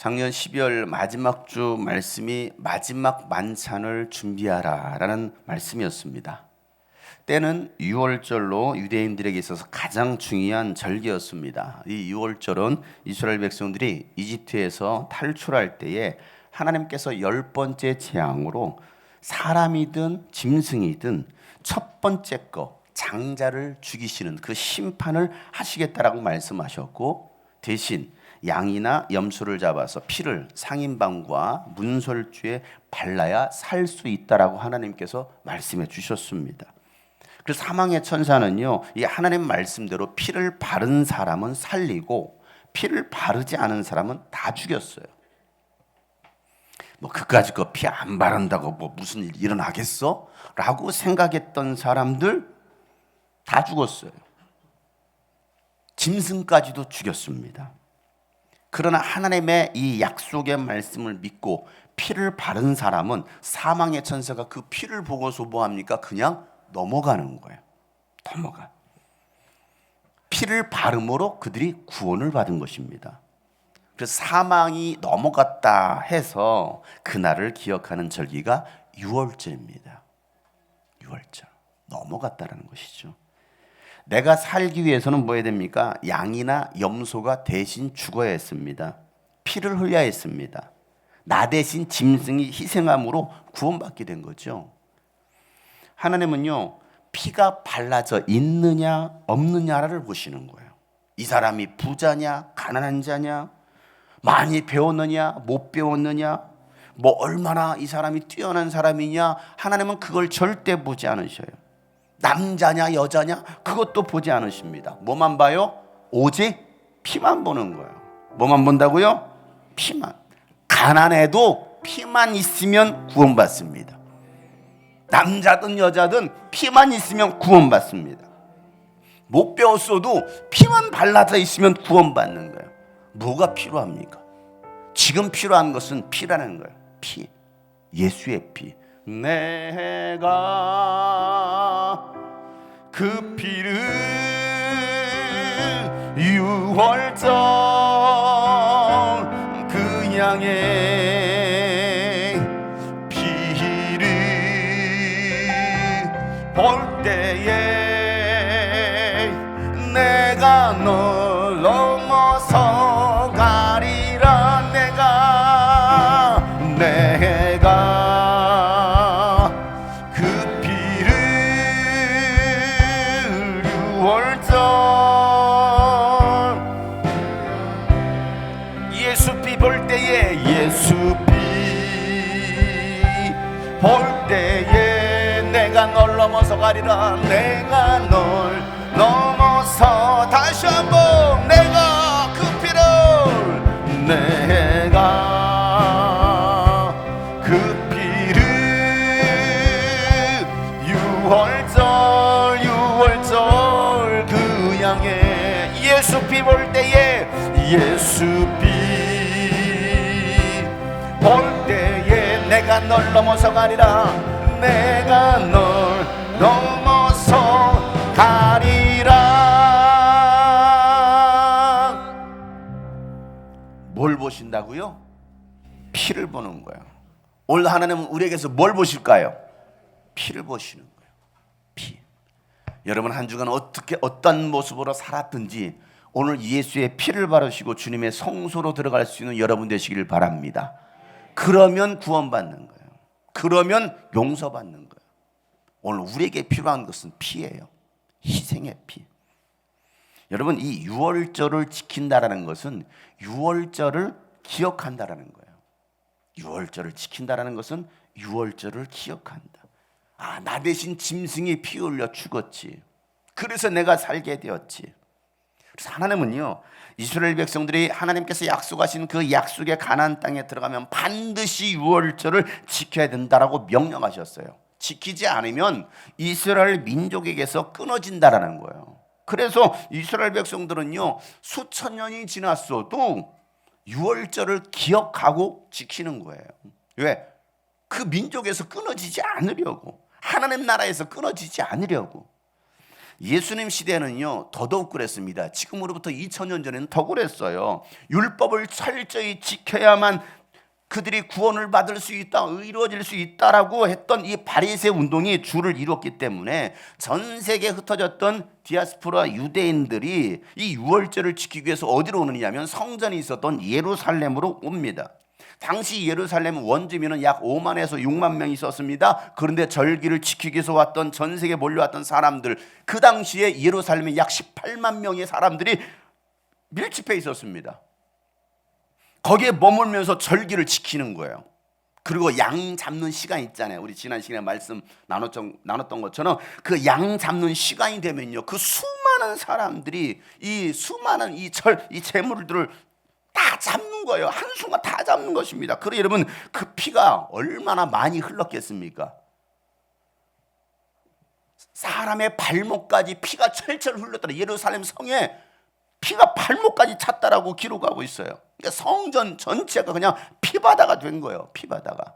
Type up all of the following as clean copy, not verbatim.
작년 12월 마지막 주 말씀이 마지막 만찬을 준비하라 라는 말씀이었습니다. 때는 유월절로 유대인들에게 있어서 가장 중요한 절기였습니다. 이 유월절은 이스라엘 백성들이 이집트에서 탈출할 때에 하나님께서 10번째 재앙으로 사람이든 짐승이든 첫 번째 거 장자를 죽이시는 그 심판을 하시겠다라고 말씀하셨고, 대신 양이나 염소를 잡아서 피를 상인방과 문설주에 발라야 살 수 있다라고 하나님께서 말씀해 주셨습니다. 그래서 사망의 천사는요, 이 하나님 말씀대로 피를 바른 사람은 살리고 피를 바르지 않은 사람은 다 죽였어요. 뭐 그까짓 거 피 안 바른다고 뭐 무슨 일 일어나겠어? 라고 생각했던 사람들 다 죽었어요. 짐승까지도 죽였습니다. 그러나 하나님의 이 약속의 말씀을 믿고 피를 바른 사람은 사망의 천사가 그 피를 보고서 뭐합니까? 그냥 넘어가는 거예요. 넘어가. 피를 바름으로 그들이 구원을 받은 것입니다. 그래서 사망이 넘어갔다 해서 그날을 기억하는 절기가 유월절입니다. 유월절. 넘어갔다라는 것이죠. 내가 살기 위해서는 뭐 해야 됩니까? 양이나 염소가 대신 죽어야 했습니다. 피를 흘려야 했습니다. 나 대신 짐승이 희생함으로 구원받게 된 거죠. 하나님은요, 피가 발라져 있느냐 없느냐를 보시는 거예요. 이 사람이 부자냐 가난한 자냐, 많이 배웠느냐 못 배웠느냐, 뭐 얼마나 이 사람이 뛰어난 사람이냐, 하나님은 그걸 절대 보지 않으셔요. 남자냐 여자냐 그것도 보지 않으십니다. 뭐만 봐요? 오직 피만 보는 거예요. 뭐만 본다고요? 피만. 가난해도 피만 있으면 구원받습니다. 남자든 여자든 피만 있으면 구원받습니다. 못 배웠어도 피만 발라져 있으면 구원받는 거예요. 뭐가 필요합니까? 지금 필요한 것은 피라는 거예요. 피. 예수의 피. 내가 그 피를 유월절 그 양의 피를 볼 때에 내가 널 넘어서 가리라. 내가 그 피를 유월절 예수 피 볼 때에 예수 피 볼 때에 내가 널 넘어서 가리라. 내가 널 넘어서 다시 한번 내가 그 피를 내가 그 피를 유월절 그 양의 예수 피 볼 때에 예수 피 볼 때에 내가 널 넘어서 가리라. 내가 널 넘어서 가리라. 뭘 보신다고요? 피를 보는 거예요. 오늘 하나님은 우리에게서 뭘 보실까요? 피를 보시는 거예요. 피. 여러분 한 주간 어떤 모습으로 살았든지 오늘 예수의 피를 바르시고 주님의 성소로 들어갈 수 있는 여러분 되시길 바랍니다. 그러면 구원받는 거예요. 그러면 용서받는 거예요. 오늘 우리에게 필요한 것은 피예요. 희생의 피. 여러분 이 유월절을 지킨다라는 것은 유월절을 기억한다라는 거예요. 유월절을 지킨다라는 것은 유월절을 기억한다. 아, 나 대신 짐승이 피 흘려 죽었지. 그래서 내가 살게 되었지. 그래서 하나님은요, 이스라엘 백성들이 하나님께서 약속하신 그 약속의 가나안 땅에 들어가면 반드시 유월절을 지켜야 된다라고 명령하셨어요. 지키지 않으면 이스라엘 민족에게서 끊어진다라는 거예요. 그래서 이스라엘 백성들은요, 수천 년이 지났어도 유월절을 기억하고 지키는 거예요. 왜? 그 민족에서 끊어지지 않으려고, 하나님 나라에서 끊어지지 않으려고. 예수님 시대는요 더더욱 그랬습니다. 지금으로부터 2000년 전에는 더 그랬어요. 율법을 철저히 지켜야만 그들이 구원을 받을 수 있다, 의로워질 수 있다라고 했던 이 바리새 운동이 주를 이뤘기 때문에 전 세계에 흩어졌던 디아스포라 유대인들이 이 유월절을 지키기 위해서 어디로 오느냐면 성전이 있었던 예루살렘으로 옵니다. 당시 예루살렘 원주민은 약 5만에서 6만 명이 있었습니다. 그런데 절기를 지키기 위해서 왔던 전 세계에 몰려왔던 사람들, 그 당시에 예루살렘에 약 18만 명의 사람들이 밀집해 있었습니다. 거기에 머물면서 절기를 지키는 거예요. 그리고 양 잡는 시간 있잖아요. 우리 지난 시간에 말씀 나눴던 것처럼 그 양 잡는 시간이 되면요, 그 수많은 사람들이 이 수많은 이 재물들을 다 잡는 거예요. 한순간 다 잡는 것입니다. 그래 여러분, 그 피가 얼마나 많이 흘렀겠습니까? 사람의 발목까지 피가 철철 흘렀더라. 예루살렘 성에 피가 발목까지 찼다라고 기록하고 있어요. 그러니까 성전 전체가 그냥 피바다가 된 거예요. 피바다가.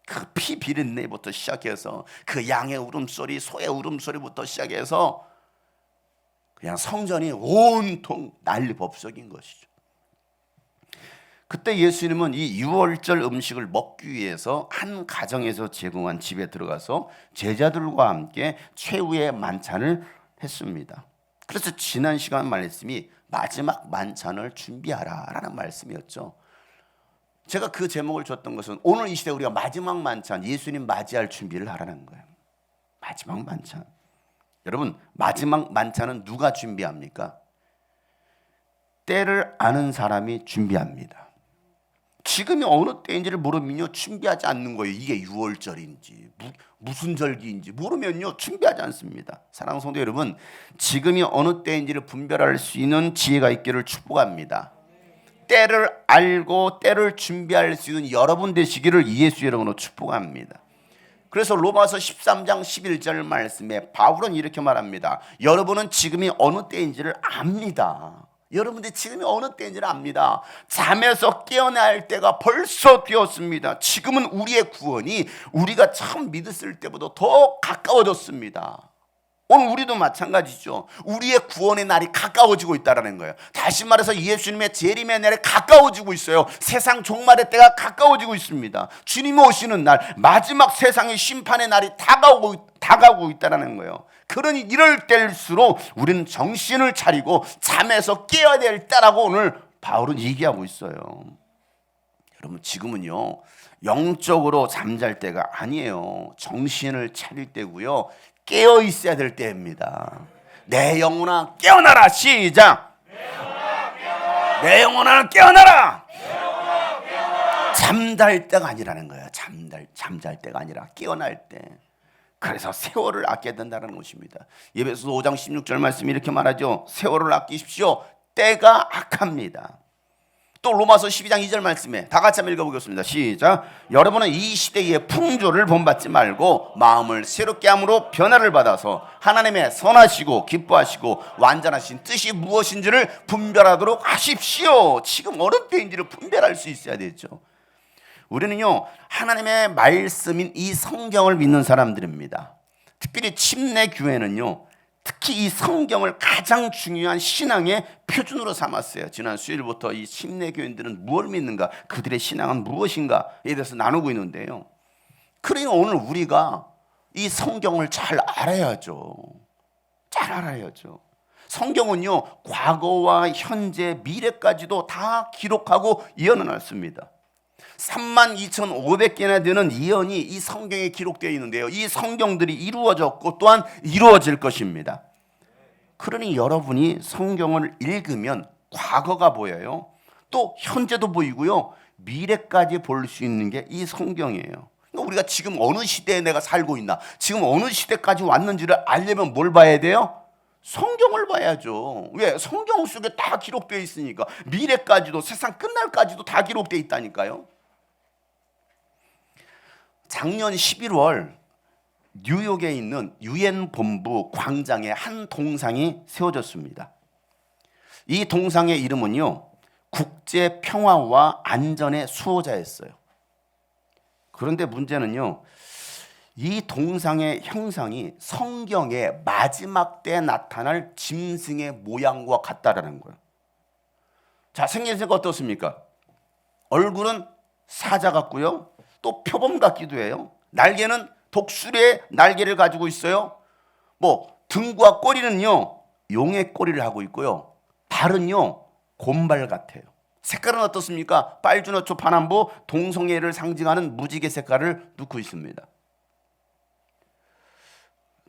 그 피 비린내부터 시작해서 그 양의 울음소리, 소의 울음소리부터 시작해서 그냥 성전이 온통 난리법석인 것이죠. 그때 예수님은 이 유월절 음식을 먹기 위해서 한 가정에서 제공한 집에 들어가서 제자들과 함께 최후의 만찬을 했습니다. 그래서 지난 시간 말씀이 마지막 만찬을 준비하라 라는 말씀이었죠. 제가 그 제목을 줬던 것은 오늘 이 시대 우리가 마지막 만찬, 예수님 맞이할 준비를 하라는 거예요. 마지막 만찬. 여러분, 마지막 만찬은 누가 준비합니까? 때를 아는 사람이 준비합니다. 지금이 어느 때인지를 모르면요 준비하지 않는 거예요. 이게 유월절인지 무슨 절기인지 모르면요 준비하지 않습니다. 사랑하는 성도 여러분, 지금이 어느 때인지를 분별할 수 있는 지혜가 있기를 축복합니다. 때를 알고 때를 준비할 수 있는 여러분 되시기를 예수 이름으로 축복합니다. 그래서 로마서 13장 11절 말씀에 바울은 이렇게 말합니다. 여러분은 지금이 어느 때인지를 압니다. 여러분들이 지금이 어느 때인지를 압니다. 잠에서 깨어나야 할 때가 벌써 되었습니다. 지금은 우리의 구원이 우리가 처음 믿었을 때보다 더 가까워졌습니다. 오늘 우리도 마찬가지죠. 우리의 구원의 날이 가까워지고 있다는 거예요. 다시 말해서 예수님의 재림의 날이 가까워지고 있어요. 세상 종말의 때가 가까워지고 있습니다. 주님이 오시는 날, 마지막 세상의 심판의 날이 다가오고 있다는 거예요. 그러니 이럴 때일수록 우리는 정신을 차리고 잠에서 깨어야 될 때라고 오늘 바울은 얘기하고 있어요. 여러분, 지금은요 영적으로 잠잘 때가 아니에요. 정신을 차릴 때고요, 깨어 있어야 될 때입니다. 내 영혼아 깨어나라. 시작. 내 영혼아 깨어나라. 잠잘 때가 아니라는 거예요. 잠잘 때가 아니라 깨어날 때. 그래서 세월을 아껴야 된다는 것입니다. 에베소서 5장 16절 말씀이 이렇게 말하죠. 세월을 아끼십시오. 때가 악합니다. 또 로마서 12장 2절 말씀에 다 같이 한번 읽어보겠습니다. 시작. 여러분은 이 시대의 풍조를 본받지 말고 마음을 새롭게 함으로 변화를 받아서 하나님의 선하시고 기뻐하시고 완전하신 뜻이 무엇인지를 분별하도록 하십시오. 지금 어느 때인지를 분별할 수 있어야 되죠. 우리는요 하나님의 말씀인 이 성경을 믿는 사람들입니다. 특별히 침례교회는요 특히 이 성경을 가장 중요한 신앙의 표준으로 삼았어요. 지난 수요일부터 이 침례교인들은 무엇을 믿는가, 그들의 신앙은 무엇인가에 대해서 나누고 있는데요. 그러니까 오늘 우리가 이 성경을 잘 알아야죠. 잘 알아야죠. 성경은요 과거와 현재, 미래까지도 다 기록하고 예언해놨습니다. 32,500개나 되는 예언이 이 성경에 기록되어 있는데요, 이 성경들이 이루어졌고 또한 이루어질 것입니다. 그러니 여러분이 성경을 읽으면 과거가 보여요. 또 현재도 보이고요, 미래까지 볼 수 있는 게 이 성경이에요. 그러니까 우리가 지금 어느 시대에 내가 살고 있나, 지금 어느 시대까지 왔는지를 알려면 뭘 봐야 돼요? 성경을 봐야죠. 왜? 성경 속에 다 기록되어 있으니까. 미래까지도, 세상 끝날까지도 다 기록되어 있다니까요. 작년 11월 뉴욕에 있는 유엔 본부 광장에 한 동상이 세워졌습니다. 이 동상의 이름은요 국제 평화와 안전의 수호자였어요. 그런데 문제는요 이 동상의 형상이 성경의 마지막 때에 나타날 짐승의 모양과 같다라는 거예요. 자, 생김새가 어떻습니까? 얼굴은 사자 같고요. 또 표범 같기도 해요. 날개는 독수리의 날개를 가지고 있어요. 등과 꼬리는요, 용의 꼬리를 하고 있고요. 발은요, 곰발 같아요. 색깔은 어떻습니까? 빨주노초 파남보 동성애를 상징하는 무지개 색깔을 넣고 있습니다.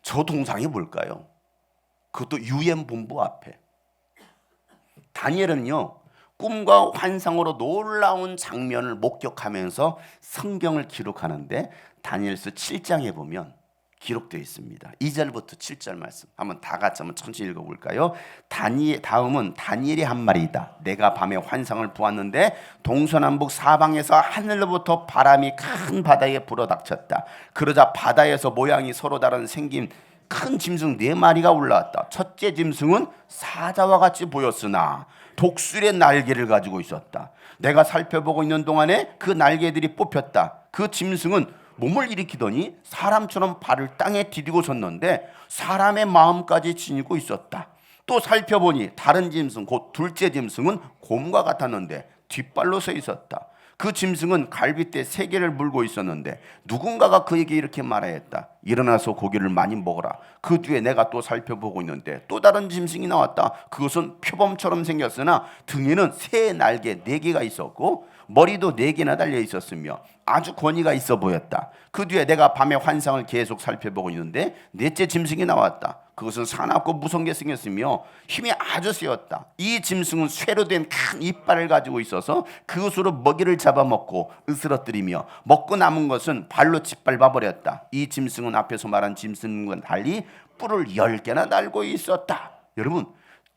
저 동상이 뭘까요? 그것도 유엔 본부 앞에. 다니엘은요, 꿈과 환상으로 놀라운 장면을 목격하면서 성경을 기록하는데 다니엘서 7장에 보면 기록되어 있습니다. 2절부터 7절 말씀 한번 다 같이 한번 천천히 읽어볼까요? 다음은 다니엘이 한 말이다. 내가 밤에 환상을 보았는데 동서남북 사방에서 하늘로부터 바람이 큰 바다에 불어닥쳤다. 그러자 바다에서 모양이 서로 다른 생긴 큰 짐승 4마리가 올라왔다. 첫째 짐승은 사자와 같이 보였으나 독수리의 날개를 가지고 있었다. 내가 살펴보고 있는 동안에 그 날개들이 뽑혔다. 그 짐승은 몸을 일으키더니 사람처럼 발을 땅에 디디고 섰는데 사람의 마음까지 지니고 있었다. 또 살펴보니 다른 짐승 곧 둘째 짐승은 곰과 같았는데 뒷발로 서 있었다. 그 짐승은 갈빗대 3개를 물고 있었는데 누군가가 그에게 이렇게 말하였다. 일어나서 고기를 많이 먹어라. 그 뒤에 내가 또 살펴보고 있는데 또 다른 짐승이 나왔다. 그것은 표범처럼 생겼으나 등에는 새 날개 4개가 있었고 머리도 4개나 달려 있었으며 아주 권위가 있어 보였다. 그 뒤에 내가 밤에 환상을 계속 살펴보고 있는데 넷째 짐승이 나왔다. 그것은 사납고 무섭게 생겼으며 힘이 아주 세었다. 이 짐승은 쇠로 된 큰 이빨을 가지고 있어서 그것으로 먹이를 잡아먹고 으스러뜨리며 먹고 남은 것은 발로 짓밟아 버렸다. 이 짐승은 앞에서 말한 짐승과 달리 뿔을 10개나 달고 있었다. 여러분,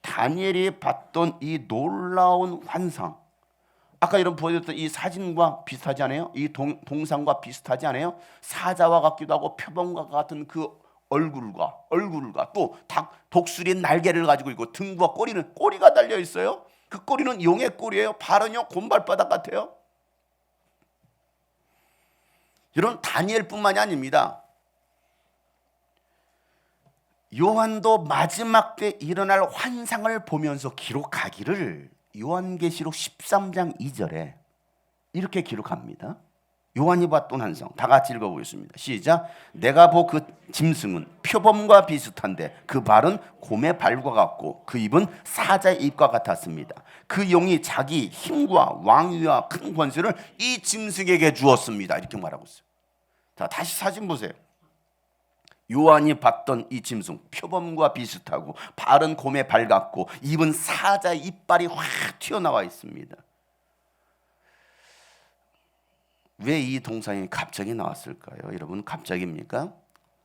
다니엘이 봤던 이 놀라운 환상, 아까 여러분 보여줬던 이 사진과 비슷하지 않아요? 이 동상과 비슷하지 않아요? 사자와 같기도 하고 표범과 같은 그 얼굴과 또 독수리의 날개를 가지고 있고 등과 꼬리가 달려 있어요. 그 꼬리는 용의 꼬리예요. 발은요 곰발바닥 같아요. 여러분, 다니엘뿐만이 아닙니다. 요한도 마지막 때 일어날 환상을 보면서 기록하기를 요한계시록 13장 2절에 이렇게 기록합니다. 요한이 봤던 환상 다 같이 읽어보겠습니다. 시작. 내가 본 그 짐승은 표범과 비슷한데 그 발은 곰의 발과 같고 그 입은 사자의 입과 같았습니다. 그 용이 자기 힘과 왕위와 큰 권세를 이 짐승에게 주었습니다. 이렇게 말하고 있어요. 자, 다시 사진 보세요. 요한이 봤던 이 짐승 표범과 비슷하고 발은 곰의 발 같고 입은 사자의 이빨이 확 튀어나와 있습니다. 왜 이 동상이 갑자기 나왔을까요? 여러분, 갑자기입니까?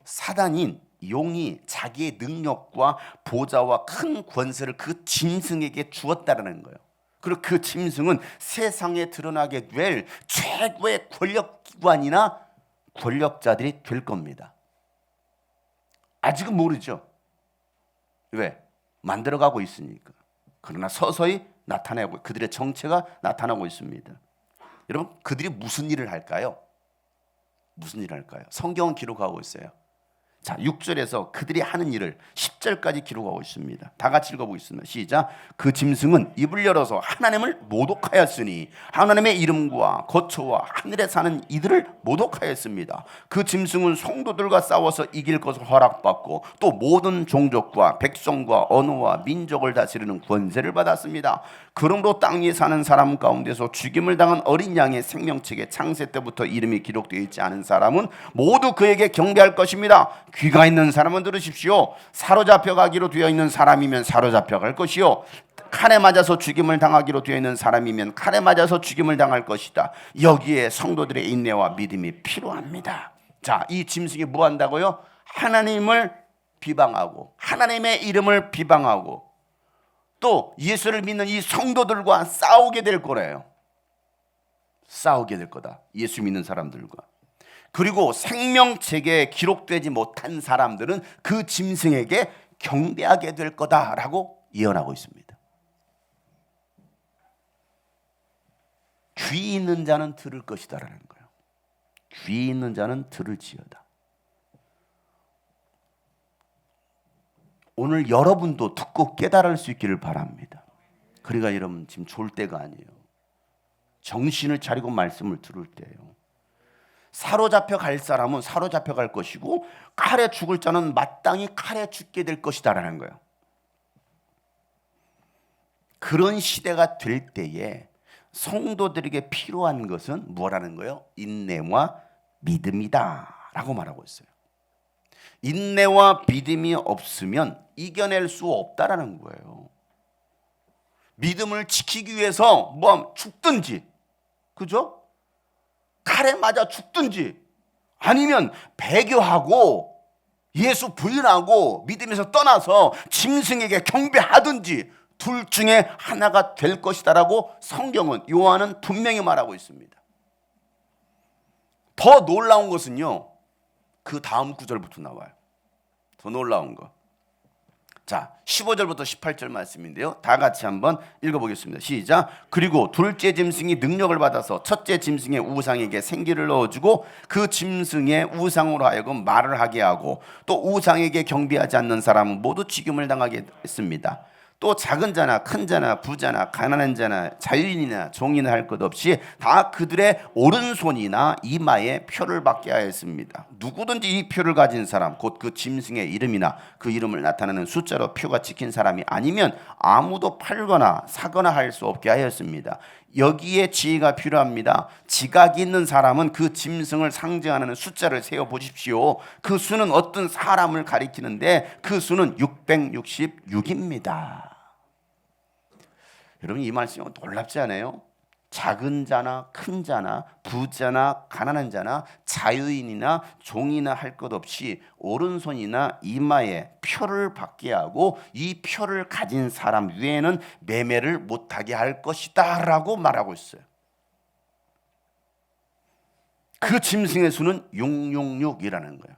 사단인 용이 자기의 능력과 보좌와 큰 권세를 그 짐승에게 주었다는 거예요. 그리고 그 짐승은 세상에 드러나게 될 최고의 권력기관이나 권력자들이 될 겁니다. 아직은 모르죠. 왜? 만들어가고 있으니까. 그러나 서서히 나타나고 그들의 정체가 나타나고 있습니다. 여러분, 그들이 무슨 일을 할까요? 무슨 일을 할까요? 성경은 기록하고 있어요. 자, 6절에서 그들이 하는 일을 10절까지 기록하고 있습니다. 다 같이 읽어보겠습니다. 시작. 그 짐승은 입을 열어서 하나님을 모독하였으니 하나님의 이름과 거처와 하늘에 사는 이들을 모독하였습니다. 그 짐승은 성도들과 싸워서 이길 것을 허락받고 또 모든 종족과 백성과 언어와 민족을 다스리는 권세를 받았습니다. 그러므로 땅 위에 사는 사람 가운데서 죽임을 당한 어린 양의 생명책에 창세 때부터 이름이 기록되어 있지 않은 사람은 모두 그에게 경배할 것입니다. 귀가 있는 사람은 들으십시오. 사로잡혀 가기로 되어 있는 사람이면 사로잡혀 갈 것이요, 칼에 맞아서 죽임을 당하기로 되어 있는 사람이면 칼에 맞아서 죽임을 당할 것이다. 여기에 성도들의 인내와 믿음이 필요합니다. 자, 이 짐승이 뭐 한다고요? 하나님을 비방하고 하나님의 이름을 비방하고 또 예수를 믿는 이 성도들과 싸우게 될 거래요. 싸우게 될 거다. 예수 믿는 사람들과. 그리고 생명책에 기록되지 못한 사람들은 그 짐승에게 경배하게 될 거다라고 예언하고 있습니다. 귀 있는 자는 들을 것이다라는 거예요. 귀 있는 자는 들을지어다. 오늘 여러분도 듣고 깨달을 수 있기를 바랍니다. 그러니까 여러분 지금 졸 때가 아니에요. 정신을 차리고 말씀을 들을 때예요. 사로잡혀 갈 사람은 사로잡혀 갈 것이고 칼에 죽을 자는 마땅히 칼에 죽게 될 것이다라는 거예요. 그런 시대가 될 때에 성도들에게 필요한 것은 뭐라는 거예요? 인내와 믿음이다 라고 말하고 있어요. 인내와 믿음이 없으면 이겨낼 수 없다라는 거예요. 믿음을 지키기 위해서 뭐 죽든지, 그죠? 칼에 맞아 죽든지, 아니면 배교하고 예수 부인하고 믿음에서 떠나서 짐승에게 경배하든지 둘 중에 하나가 될 것이다라고 성경은, 요한은 분명히 말하고 있습니다. 더 놀라운 것은요, 그 다음 구절부터 나와요. 더 놀라운 거. 자, 15절부터 18절 말씀인데요. 다 같이 한번 읽어보겠습니다. 시작. 그리고 둘째 짐승이 능력을 받아서 첫째 짐승의 우상에게 생기를 넣어주고 그 짐승의 우상으로 하여금 말을 하게 하고 또 우상에게 경배하지 않는 사람은 모두 죽임을 당하게 했습니다. 또 작은 자나 큰 자나 부자나 가난한 자나 자유인이나 종이나 할 것 없이 다 그들의 오른손이나 이마에 표를 받게 하였습니다. 누구든지 이 표를 가진 사람, 곧 그 짐승의 이름이나 그 이름을 나타내는 숫자로 표가 찍힌 사람이 아니면 아무도 팔거나 사거나 할 수 없게 하였습니다. 여기에 지혜가 필요합니다. 지각이 있는 사람은 그 짐승을 상징하는 숫자를 세어보십시오. 그 수는 어떤 사람을 가리키는데 그 수는 666입니다. 여러분 이 말씀이 놀랍지 않아요? 작은 자나 큰 자나 부자나 가난한 자나 자유인이나 종이나 할 것 없이 오른손이나 이마에 표를 받게 하고 이 표를 가진 사람 외에는 매매를 못하게 할 것이다 라고 말하고 있어요. 그 짐승의 수는 666이라는 거예요.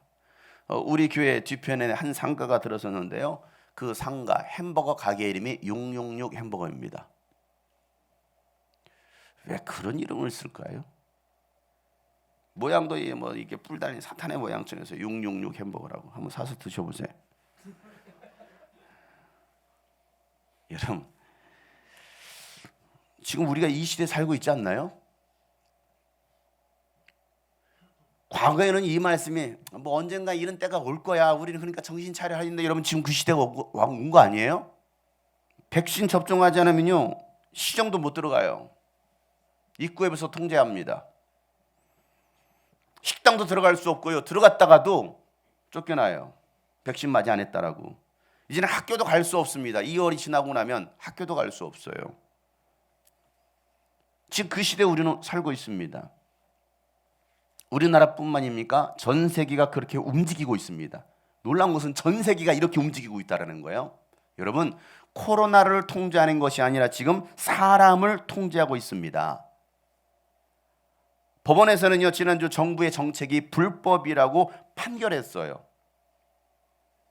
우리 교회 뒤편에 한 상가가 들어섰는데요, 그 상가 햄버거 가게 이름이 666 햄버거입니다. 왜 그런 이름을 쓸까요? 모양도 뭐 이게 뿔 달린 사탄의 모양처럼 해서 666 햄버거라고. 한번 사서 드셔보세요. 여러분, 지금 우리가 이 시대에 살고 있지 않나요? 과거에는 이 말씀이 뭐 언젠가 이런 때가 올 거야, 우리는 그러니까 정신 차려야 하는데, 여러분 지금 그 시대가 온 거 아니에요? 백신 접종하지 않으면요 시정도 못 들어가요. 입구에서 통제합니다. 식당도 들어갈 수 없고요, 들어갔다가도 쫓겨나요. 백신 맞이 안 했다라고. 이제는 학교도 갈 수 없습니다. 2월이 지나고 나면 학교도 갈 수 없어요. 지금 그 시대에 우리는 살고 있습니다. 우리나라뿐만입니까? 전 세계가 그렇게 움직이고 있습니다. 놀라운 것은 전 세계가 이렇게 움직이고 있다는 거예요. 여러분, 코로나를 통제하는 것이 아니라 지금 사람을 통제하고 있습니다. 법원에서는요, 지난주 정부의 정책이 불법이라고 판결했어요.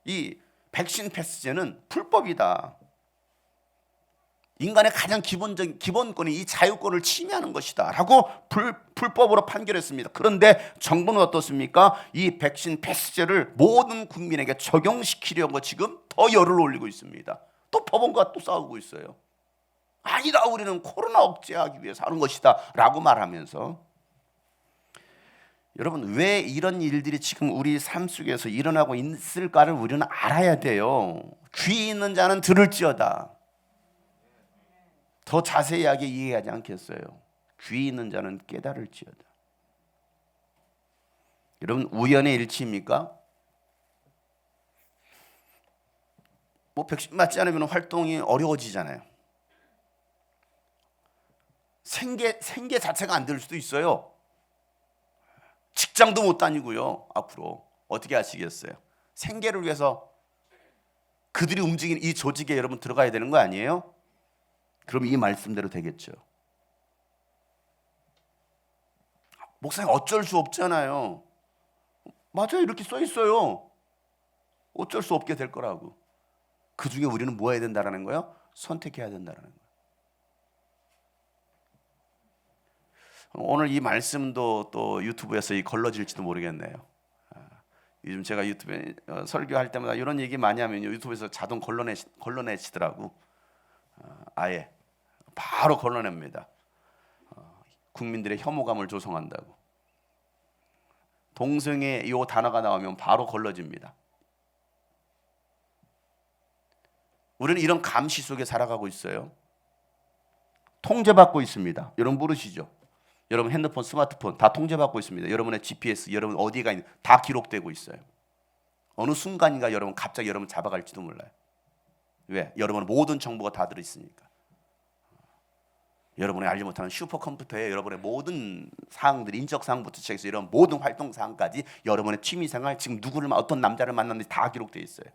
이 백신 패스제는 불법이다. 인간의 가장 기본적인 기본권이 이 자유권을 침해하는 것이다 라고 불법으로 판결했습니다. 그런데 정부는 어떻습니까? 이 백신 패스제를 모든 국민에게 적용시키려고 지금 더 열을 올리고 있습니다. 또 법원과 또 싸우고 있어요. 아니다, 우리는 코로나 억제하기 위해서 하는 것이다 라고 말하면서. 여러분, 왜 이런 일들이 지금 우리 삶 속에서 일어나고 있을까를 우리는 알아야 돼요. 귀 있는 자는 들을지어다. 더 자세하게 이해하지 않겠어요? 귀 있는 자는 깨달을지어다. 여러분, 우연의 일치입니까? 뭐 백신 맞지 않으면 활동이 어려워지잖아요. 생계 자체가 안 될 수도 있어요. 직장도 못 다니고요. 앞으로 어떻게 하시겠어요? 생계를 위해서 그들이 움직이는 이 조직에 여러분 들어가야 되는 거 아니에요? 그럼 이 말씀대로 되겠죠. 목사님 어쩔 수 없잖아요. 맞아요, 이렇게 써 있어요. 어쩔 수 없게 될 거라고. 그 중에 우리는 뭐 해야 된다라는 거예요? 선택해야 된다라는 거예요. 오늘 이 말씀도 또 유튜브에서 걸러질지도 모르겠네요. 요즘 제가 유튜브에 설교할 때마다 이런 얘기 많이 하면 유튜브에서 자동 걸러내시더라고. 아예 바로 걸러냅니다. 국민들의 혐오감을 조성한다고. 동성애 이 단어가 나오면 바로 걸러집니다. 우리는 이런 감시 속에 살아가고 있어요. 통제받고 있습니다. 여러분 모르시죠? 여러분 핸드폰, 스마트폰 다 통제받고 있습니다. 여러분의 GPS, 여러분 어디가 있는 다 기록되고 있어요. 어느 순간인가 여러분 갑자기 여러분 잡아갈지도 몰라요. 왜? 여러분의 모든 정보가 다 들어있으니까. 여러분이 알지 못하는 슈퍼컴퓨터에 여러분의 모든 사항들, 인적 사항부터 시작해서 이런 모든 활동 사항까지 여러분의 취미생활, 지금 누구를 어떤 남자를 만났는지 다 기록되어 있어요.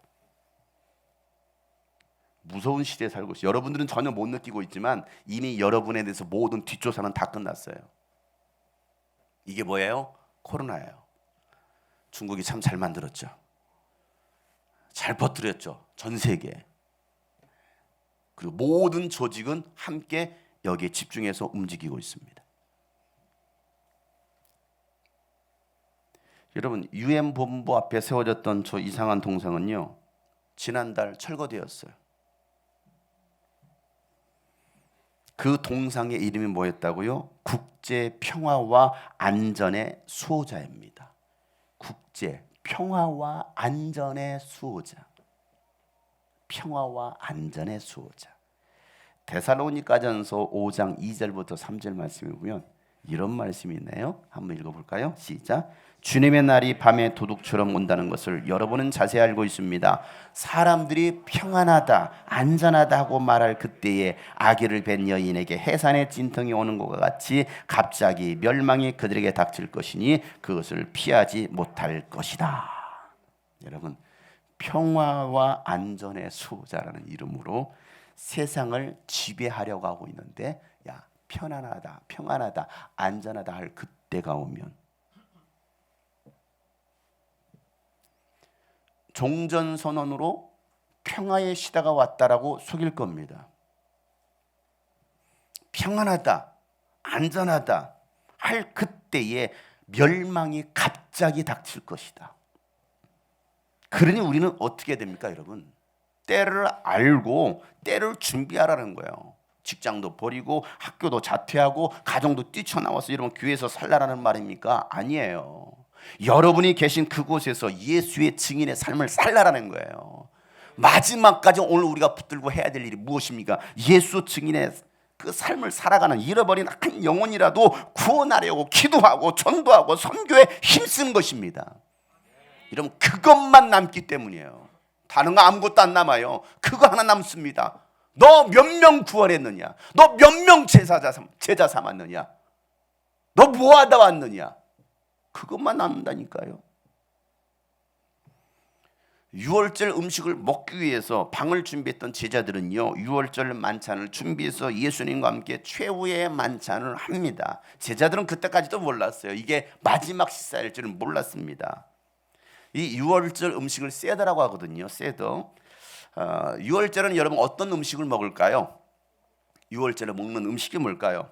무서운 시대에 살고 있어요. 여러분들은 전혀 못 느끼고 있지만 이미 여러분에 대해서 모든 뒷조사는 다 끝났어요. 이게 뭐예요? 코로나예요. 중국이 참 잘 만들었죠. 잘 퍼뜨렸죠. 전 세계에. 그리고 모든 조직은 함께 여기에 집중해서 움직이고 있습니다. 여러분, UN 본부 앞에 세워졌던 저 이상한 동상은요, 지난달 철거되었어요. 그 동상의 이름이 뭐였다고요? 국제 평화와 안전의 수호자입니다. 국제 평화와 안전의 수호자. 평화와 안전의 수호자. 데살로니가전서 5장 2절부터 3절 말씀을 보면 이런 말씀이 있네요. 한번 읽어볼까요? 시작. 주님의 날이 밤에 도둑처럼 온다는 것을 여러분은 자세히 알고 있습니다. 사람들이 평안하다, 안전하다 하고 말할 그때에 아기를 뵌 여인에게 해산의 진통이 오는 것과 같이 갑자기 멸망이 그들에게 닥칠 것이니 그것을 피하지 못할 것이다. 여러분, 평화와 안전의 수호자라는 이름으로 세상을 지배하려고 하고 있는데, 야, 편안하다, 평안하다, 안전하다 할 그때가 오면 종전선언으로 평화의 시대가 왔다라고 속일 겁니다. 평안하다, 안전하다 할 그때에 멸망이 갑자기 닥칠 것이다. 그러니 우리는 어떻게 됩니까, 여러분? 때를 알고 때를 준비하라는 거예요. 직장도 버리고 학교도 자퇴하고 가정도 뛰쳐나와서 이러면 교회에서 살라라는 말입니까? 아니에요. 여러분이 계신 그곳에서 예수의 증인의 삶을 살라라는 거예요. 마지막까지 오늘 우리가 붙들고 해야 될 일이 무엇입니까? 예수 증인의 그 삶을 살아가는 잃어버린 한 영혼이라도 구원하려고 기도하고 전도하고 선교에 힘쓴 것입니다. 여러분, 그것만 남기 때문이에요. 다른 거 아무것도 안 남아요. 그거 하나 남습니다. 너 몇 명 구원했느냐? 너 몇 명 제자 삼았느냐? 너 뭐하다 왔느냐? 그것만 남는다니까요. 유월절 음식을 먹기 위해서 방을 준비했던 제자들은요, 유월절 만찬을 준비해서 예수님과 함께 최후의 만찬을 합니다. 제자들은 그때까지도 몰랐어요. 이게 마지막 식사일 줄은 몰랐습니다. 이 유월절 음식을 세더라고 하거든요. 세더. 유월절은 여러분 어떤 음식을 먹을까요? 유월절에 먹는 음식이 뭘까요?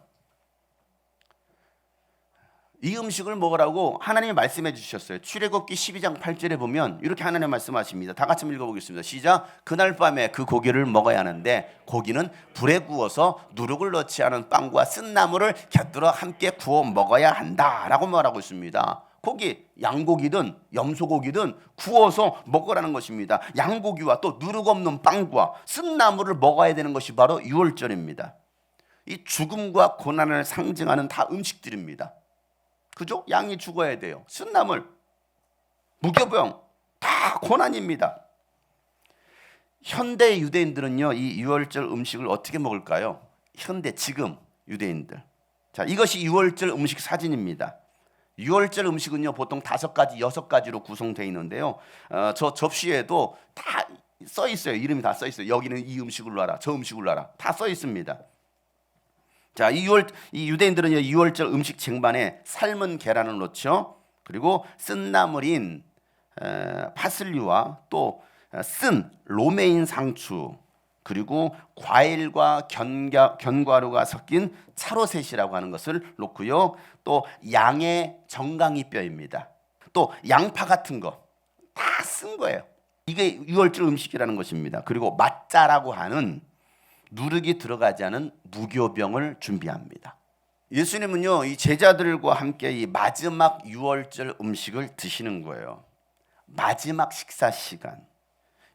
이 음식을 먹으라고 하나님이 말씀해 주셨어요. 출애굽기 12장 8절에 보면 이렇게 하나님 말씀하십니다. 다 같이 읽어보겠습니다. 시작. 그날 밤에 그 고기를 먹어야 하는데 고기는 불에 구워서 누룩을 넣지 않은 빵과 쓴나물을 곁들여 함께 구워 먹어야 한다라고 말하고 있습니다. 고기, 양고기든 염소고기든 구워서 먹으라는 것입니다. 양고기와 또 누룩 없는 빵과 쓴나물을 먹어야 되는 것이 바로 유월절입니다. 이 죽음과 고난을 상징하는 다 음식들입니다. 그죠? 양이 죽어야 돼요. 쓴나물, 무교병 다 고난입니다. 현대 유대인들은요, 이 유월절 음식을 어떻게 먹을까요? 현대 지금 유대인들. 자, 이것이 유월절 음식 사진입니다. 유월절 음식은요, 보통 5가지, 6가지로 구성되어 있는데요. 저 접시에도 다 써 있어요. 이름이 다 써 있어요. 여기는 이 음식을 놔라, 저 음식을 놔라, 다 써 있습니다. 자, 이 유대인들은 유월절 음식 쟁반에 삶은 계란을 넣죠. 그리고 쓴나물인 파슬리와 또 쓴 로메인 상추, 그리고 과일과 견과류가 섞인 차로셋이라고 하는 것을 놓고요. 또 양의 정강이 뼈입니다. 또 양파 같은 거, 다 쓴 거예요. 이게 유월절 음식이라는 것입니다. 그리고 맞자라고 하는 누룩이 들어가지 않은 무교병을 준비합니다. 예수님은요, 이 제자들과 함께 이 마지막 유월절 음식을 드시는 거예요. 마지막 식사 시간.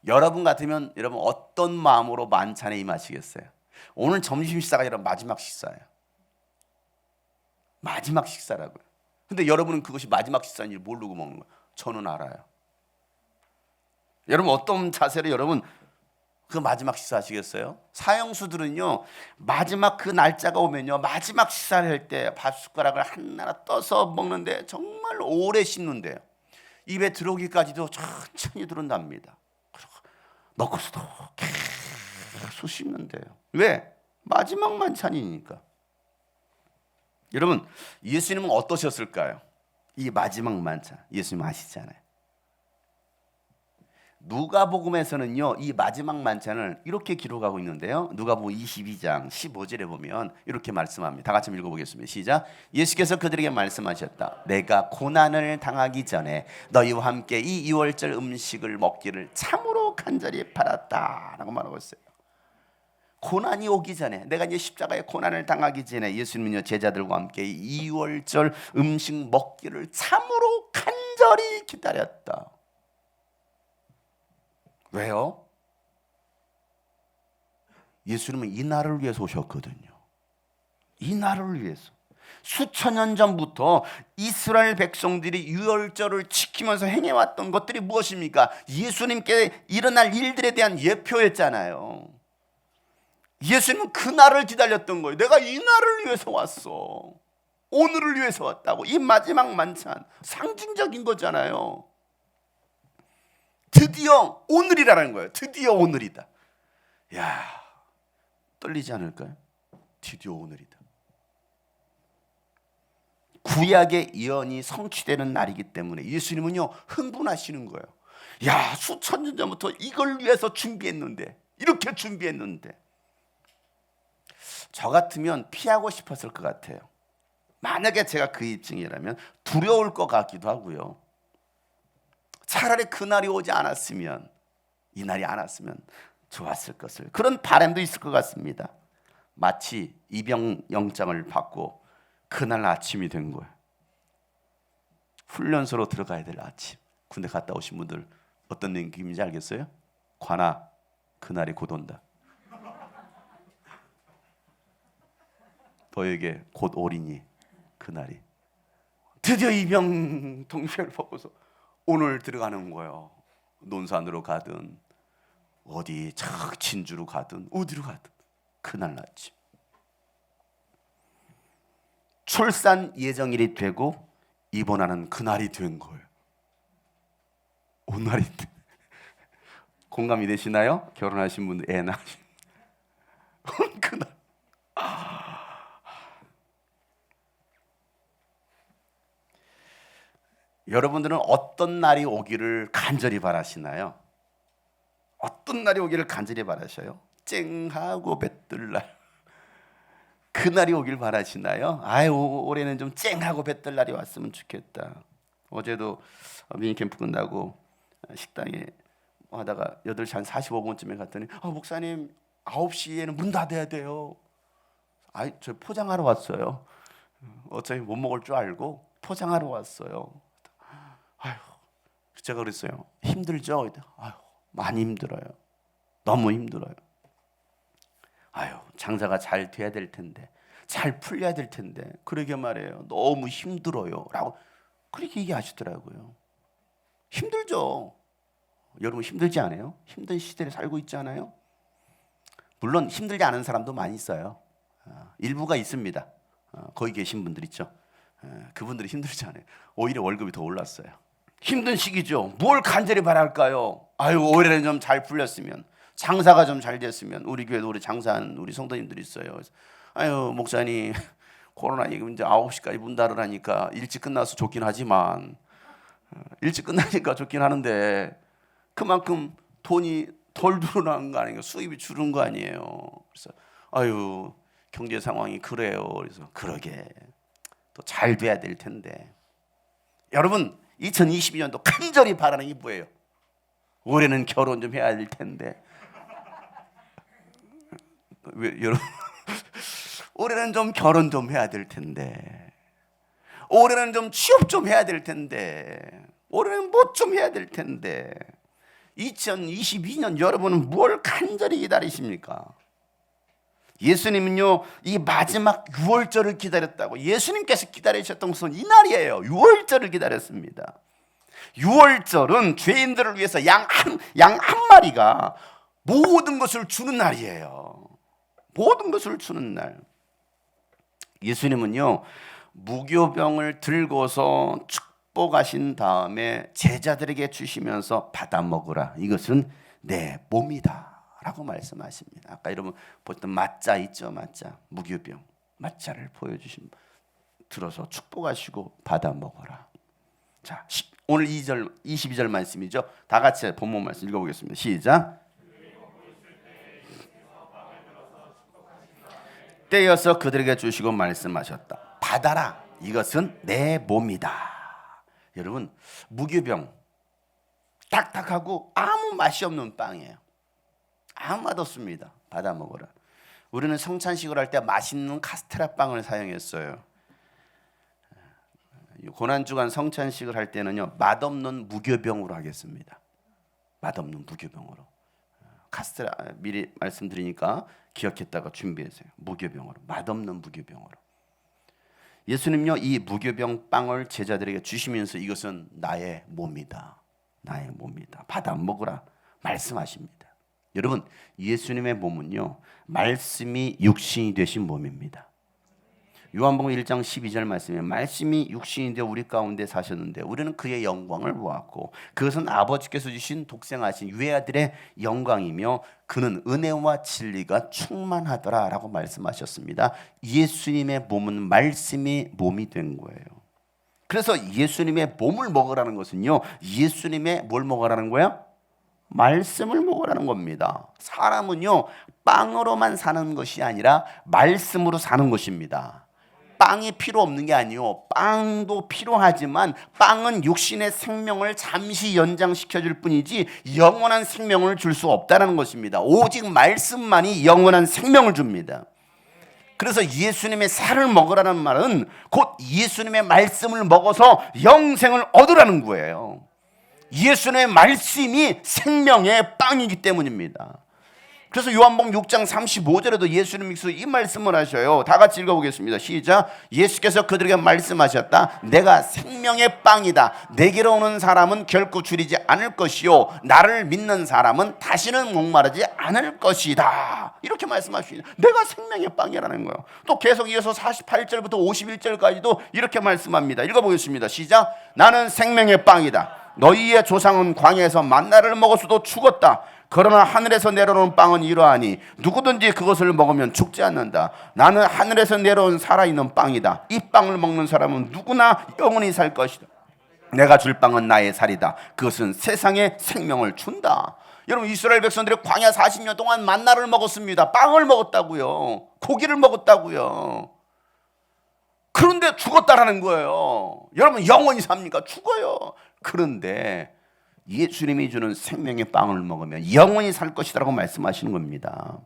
여러분 같으면 여러분 어떤 마음으로 만찬에 임하시겠어요? 오늘 점심 식사가 아니라 마지막 식사예요. 마지막 식사라고요. 근데 여러분은 그것이 마지막 식사인지 모르고 먹는 거예요. 저는 알아요. 여러분 어떤 자세로 여러분 그 마지막 식사 하시겠어요? 사형수들은요, 마지막 그 날짜가 오면요, 마지막 식사를 할 때 밥숟가락을 하나 떠서 먹는데 정말 오래 씹는데요. 입에 들어오기까지도 천천히 들어온답니다. 넣고서도 계속 씹는데요. 왜? 마지막 만찬이니까. 여러분, 예수님은 어떠셨을까요? 이 마지막 만찬, 예수님 아시잖아요. 누가복음에서는요, 이 마지막 만찬을 이렇게 기록하고 있는데요. 누가복음 22장 15절에 보면 이렇게 말씀합니다. 다 같이 읽어보겠습니다. 시작. 예수께서 그들에게 말씀하셨다. 내가 고난을 당하기 전에 너희와 함께 이 유월절 음식을 먹기를 참으로 간절히 바랐다 라고 말하고 있어요. 고난이 오기 전에, 내가 이제 십자가의 고난을 당하기 전에 예수님은요, 제자들과 함께 이 유월절 음식 먹기를 참으로 간절히 기다렸다. 왜요? 예수님은 이 날을 위해서 오셨거든요. 이 날을 위해서. 수천 년 전부터 이스라엘 백성들이 유월절을 지키면서 행해왔던 것들이 무엇입니까? 예수님께 일어날 일들에 대한 예표였잖아요. 예수님은 그 날을 기다렸던 거예요. 내가 이 날을 위해서 왔어. 오늘을 위해서 왔다고. 이 마지막 만찬 상징적인 거잖아요. 드디어 오늘이라는 거예요. 드디어 오늘이다. 야, 떨리지 않을까요? 드디어 오늘이다. 구약의 예언이 성취되는 날이기 때문에 예수님은요, 흥분하시는 거예요. 야, 수천 년 전부터 이걸 위해서 준비했는데, 이렇게 준비했는데. 저 같으면 피하고 싶었을 것 같아요. 만약에 제가 그 입장이라면 두려울 것 같기도 하고요. 차라리 그날이 오지 않았으면, 이 날이 안 왔으면 좋았을 것을, 그런 바람도 있을 것 같습니다. 마치 입영 영장을 받고 그날 아침이 된 거예요. 훈련소로 들어가야 될 아침. 군대 갔다 오신 분들 어떤 느낌인지 알겠어요? 관아, 그날이 곧 온다. 너에게 곧 오리니 그날이. 드디어 입영 동시를 벗고서 오늘 들어가는 거예요. 논산으로 가든 어디 진주로 가든 어디로 가든 그날 아침. 출산 예정일이 되고 입원하는 그날이 된 거예요. 오늘이 공감이 되시나요? 결혼하신 분들, 애 낳으신 그날. 여러분들은 어떤 날이 오기를 간절히 바라시나요? 어떤 날이 오기를 간절히 바라셔요? 쨍하고 뱃들 날, 그날이 오길 바라시나요? 아유, 올해는 좀 쨍하고 뱃들 날이 왔으면 좋겠다. 어제도 미니 캠프 끝나고 식당에 하다가 8시 한 45분쯤에 갔더니 목사님 9시에는 문 닫아야 돼요. 저 포장하러 왔어요. 어차피 못 먹을 줄 알고 포장하러 왔어요. 아유, 제가 그랬어요. 힘들죠? 아유, 많이 힘들어요. 너무 힘들어요. 아유, 장사가 잘 돼야 될 텐데, 잘 풀려야 될 텐데, 그러게 말해요. 너무 힘들어요 라고 그렇게 얘기하시더라고요. 힘들죠. 여러분 힘들지 않아요? 힘든 시대를 살고 있지 않아요? 물론 힘들지 않은 사람도 많이 있어요. 일부가 있습니다. 거기 계신 분들 있죠. 그분들이 힘들지 않아요. 오히려 월급이 더 올랐어요. 힘든 시기죠. 뭘 간절히 바랄까요? 아유, 올해는 좀 잘 풀렸으면, 장사가 좀 잘 됐으면. 우리 교회도 우리 장사하는 우리 성도님들이 있어요. 그래서 아유, 목사님 코로나 이거 이제 9시까지 문 닫으라니까 일찍 끝나서 좋긴 하지만, 일찍 끝나니까 좋긴 하는데 그만큼 돈이 덜 들어오는 거 아니에요? 수입이 줄은 거 아니에요? 그래서 아유, 경제 상황이 그래요. 그래서 그러게 또 잘 돼야 될 텐데. 여러분, 2022년도 간절히 바라는 게 뭐예요? 올해는 결혼 좀 해야 될 텐데. 왜 여러분? 올해는 좀 결혼 좀 해야 될 텐데. 올해는 좀 취업 좀 해야 될 텐데. 올해는 뭐 좀 해야 될 텐데. 2022년 여러분은 뭘 간절히 기다리십니까? 예수님은요, 이 마지막 유월절을 기다렸다고. 예수님께서 기다리셨던 것은 이 날이에요. 유월절을 기다렸습니다. 유월절은 죄인들을 위해서 양 한 마리가 모든 것을 주는 날이에요. 모든 것을 주는 날. 예수님은요, 무교병을 들고서 축복하신 다음에 제자들에게 주시면서 받아 먹으라. 이것은 내 몸이다 라고 말씀하십니다. 아까 여러분 보던 맞자 있죠? 맞자. 무교병. 맞자를 보여주신, 들어서 축복하시고 받아 먹어라. 자, 오늘 22절 말씀이죠. 다 같이 본문 말씀 읽어보겠습니다. 시작. 떼어서 그들에게 주시고 말씀하셨다. 받아라. 이것은 내 몸이다. 여러분, 무교병 딱딱하고 아무 맛이 없는 빵이에요. 아무 맛 없습니다. 받아 먹어라. 우리는 성찬식을 할 때 맛있는 카스테라 빵을 사용했어요. 고난주간 성찬식을 할 때는요, 맛없는 무교병으로 하겠습니다. 맛없는 무교병으로. 카스테라 미리 말씀드리니까 기억했다가 준비하세요. 무교병으로. 맛없는 무교병으로. 예수님요, 이 무교병 빵을 제자들에게 주시면서 이것은 나의 몸이다. 나의 몸이다. 받아 먹으라 말씀하십니다. 여러분, 예수님의 몸은요, 말씀이 육신이 되신 몸입니다. 요한복음 1장 12절 말씀에 말씀이 육신이 되어 우리 가운데 사셨는데 우리는 그의 영광을 보았고 그것은 아버지께서 주신 독생하신 유아들의 영광이며 그는 은혜와 진리가 충만하더라 라고 말씀하셨습니다. 예수님의 몸은 말씀이 몸이 된 거예요. 그래서 예수님의 몸을 먹으라는 것은요, 예수님의 뭘 먹으라는 거야? 말씀을 먹으라는 겁니다. 사람은요, 빵으로만 사는 것이 아니라 말씀으로 사는 것입니다. 빵이 필요 없는 게 아니요, 빵도 필요하지만 빵은 육신의 생명을 잠시 연장시켜 줄 뿐이지 영원한 생명을 줄 수 없다는 것입니다. 오직 말씀만이 영원한 생명을 줍니다. 그래서 예수님의 살을 먹으라는 말은 곧 예수님의 말씀을 먹어서 영생을 얻으라는 거예요. 예수님의 말씀이 생명의 빵이기 때문입니다. 그래서 요한복음 6장 35절에도 예수님께서 이 말씀을 하셔요. 다 같이 읽어보겠습니다. 시작. 예수께서 그들에게 말씀하셨다. 내가 생명의 빵이다. 내게로 오는 사람은 결코 줄이지 않을 것이요 나를 믿는 사람은 다시는 목마르지 않을 것이다. 이렇게 말씀하십니다. 내가 생명의 빵이라는 거예요. 또 계속 이어서 48절부터 51절까지도 이렇게 말씀합니다. 읽어보겠습니다. 시작. 나는 생명의 빵이다. 너희의 조상은 광야에서 만나를 먹었어도 죽었다. 그러나 하늘에서 내려오는 빵은 이러하니 누구든지 그것을 먹으면 죽지 않는다. 나는 하늘에서 내려온 살아있는 빵이다. 이 빵을 먹는 사람은 누구나 영원히 살 것이다. 내가 줄 빵은 나의 살이다. 그것은 세상에 생명을 준다. 여러분, 이스라엘 백성들이 광야 40년 동안 만나를 먹었습니다. 빵을 먹었다고요. 고기를 먹었다고요. 그런데 죽었다라는 거예요. 여러분, 영원히 삽니까? 죽어요. 그런데 예수님이 주는 생명의 빵을 먹으면 영원히 살 것이라고 말씀하시는 겁니다.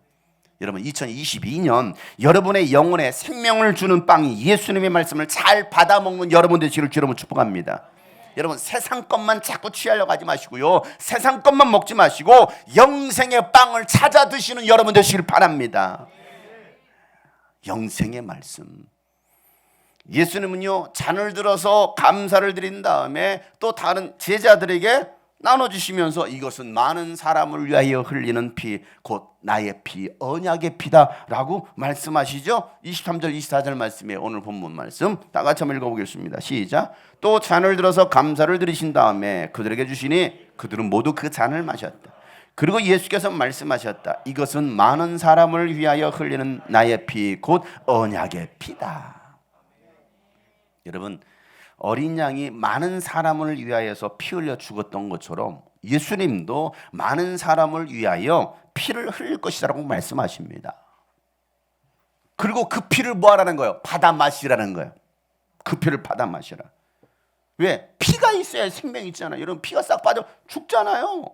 여러분, 2022년 여러분의 영혼에 생명을 주는 빵이 예수님의 말씀을 잘 받아먹는 여러분 되시기를 주님으로 축복합니다. 여러분, 세상 것만 자꾸 취하려고 하지 마시고요, 세상 것만 먹지 마시고 영생의 빵을 찾아 드시는 여러분 되시기를 바랍니다. 영생의 말씀. 예수님은요, 잔을 들어서 감사를 드린 다음에 또 다른 제자들에게 나눠주시면서 이것은 많은 사람을 위하여 흘리는 피, 곧 나의 피, 언약의 피다 라고 말씀하시죠. 23절 24절 말씀에 오늘 본문 말씀 다 같이 한번 읽어보겠습니다. 시작. 또 잔을 들어서 감사를 드리신 다음에 그들에게 주시니 그들은 모두 그 잔을 마셨다. 그리고 예수께서 말씀하셨다. 이것은 많은 사람을 위하여 흘리는 나의 피, 곧 언약의 피다. 여러분, 어린 양이 많은 사람을 위하여서 피 흘려 죽었던 것처럼 예수님도 많은 사람을 위하여 피를 흘릴 것이라고 말씀하십니다. 그리고 그 피를 뭐 하라는 거예요? 받아 마시라는 거예요. 그 피를 받아 마시라. 왜? 피가 있어야 생명이 있잖아요. 여러분 피가 싹 빠져 죽잖아요.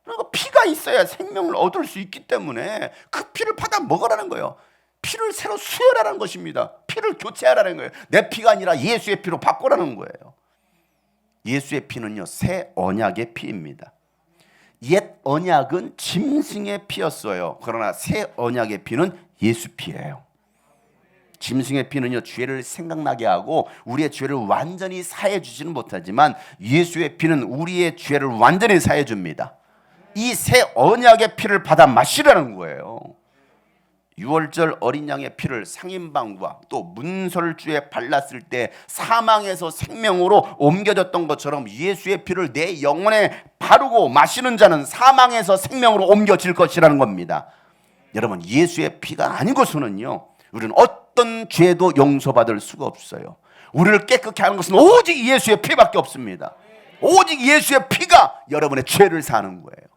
그러니까 피가 있어야 생명을 얻을 수 있기 때문에 그 피를 받아 먹으라는 거예요. 피를 새로 수혈하라는 것입니다. 피를 교체하라는 거예요. 내 피가 아니라 예수의 피로 바꾸라는 거예요. 예수의 피는요, 새 언약의 피입니다. 옛 언약은 짐승의 피였어요. 그러나 새 언약의 피는 예수 피예요. 짐승의 피는요, 죄를 생각나게 하고 우리의 죄를 완전히 사해 주지는 못하지만 예수의 피는 우리의 죄를 완전히 사해 줍니다. 이 새 언약의 피를 받아 마시라는 거예요. 유월절 어린 양의 피를 상인방과 또 문설주에 발랐을 때 사망에서 생명으로 옮겨졌던 것처럼 예수의 피를 내 영혼에 바르고 마시는 자는 사망에서 생명으로 옮겨질 것이라는 겁니다. 여러분, 예수의 피가 아니고서는요, 우리는 어떤 죄도 용서받을 수가 없어요. 우리를 깨끗게 하는 것은 오직 예수의 피밖에 없습니다. 오직 예수의 피가 여러분의 죄를 사는 거예요.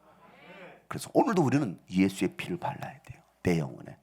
그래서 오늘도 우리는 예수의 피를 발라야 돼요. 내 영혼에.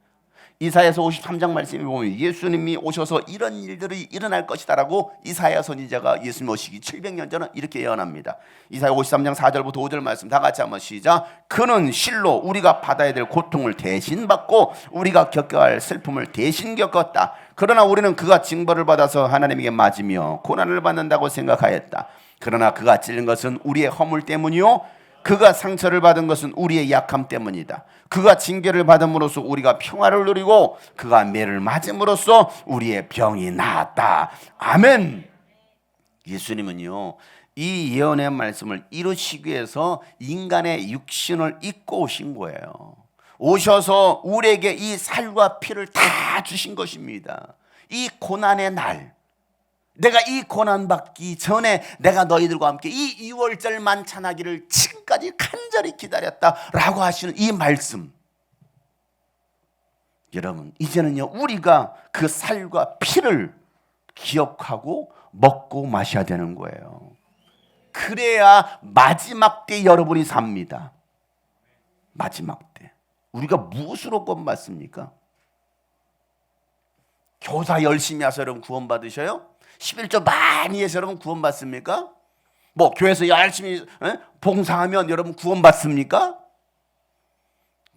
이사야서 53장 말씀에 보면 예수님이 오셔서 이런 일들이 일어날 것이다라고 이사야 선지자가 예수님 오시기 700년 전에 이렇게 예언합니다. 이사야 53장 4절부터 5절 말씀 다 같이 한번 시작. 그는 실로 우리가 받아야 될 고통을 대신 받고 우리가 겪어야 할 슬픔을 대신 겪었다. 그러나 우리는 그가 징벌을 받아서 하나님에게 맞으며 고난을 받는다고 생각하였다. 그러나 그가 찔린 것은 우리의 허물 때문이요 그가 상처를 받은 것은 우리의 약함 때문이다. 그가 징계를 받음으로써 우리가 평화를 누리고 그가 매를 맞음으로써 우리의 병이 나았다. 아멘. 예수님은요, 이 예언의 말씀을 이루시기 위해서 인간의 육신을 입고 오신 거예요. 오셔서 우리에게 이 살과 피를 다 주신 것입니다. 이 고난의 날, 내가 이 고난받기 전에 내가 너희들과 함께 이 2월절 만찬하기를 지금까지 간절히 기다렸다라고 하시는 이 말씀, 여러분 이제는요 우리가 그 살과 피를 기억하고 먹고 마셔야 되는 거예요. 그래야 마지막 때 여러분이 삽니다. 마지막 때 우리가 무엇으로 구원받습니까? 교사 열심히 해서 여러분 구원받으셔요? 11조 많이 해서 여러분 구원받습니까? 뭐 교회에서 열심히 봉사하면 여러분 구원받습니까?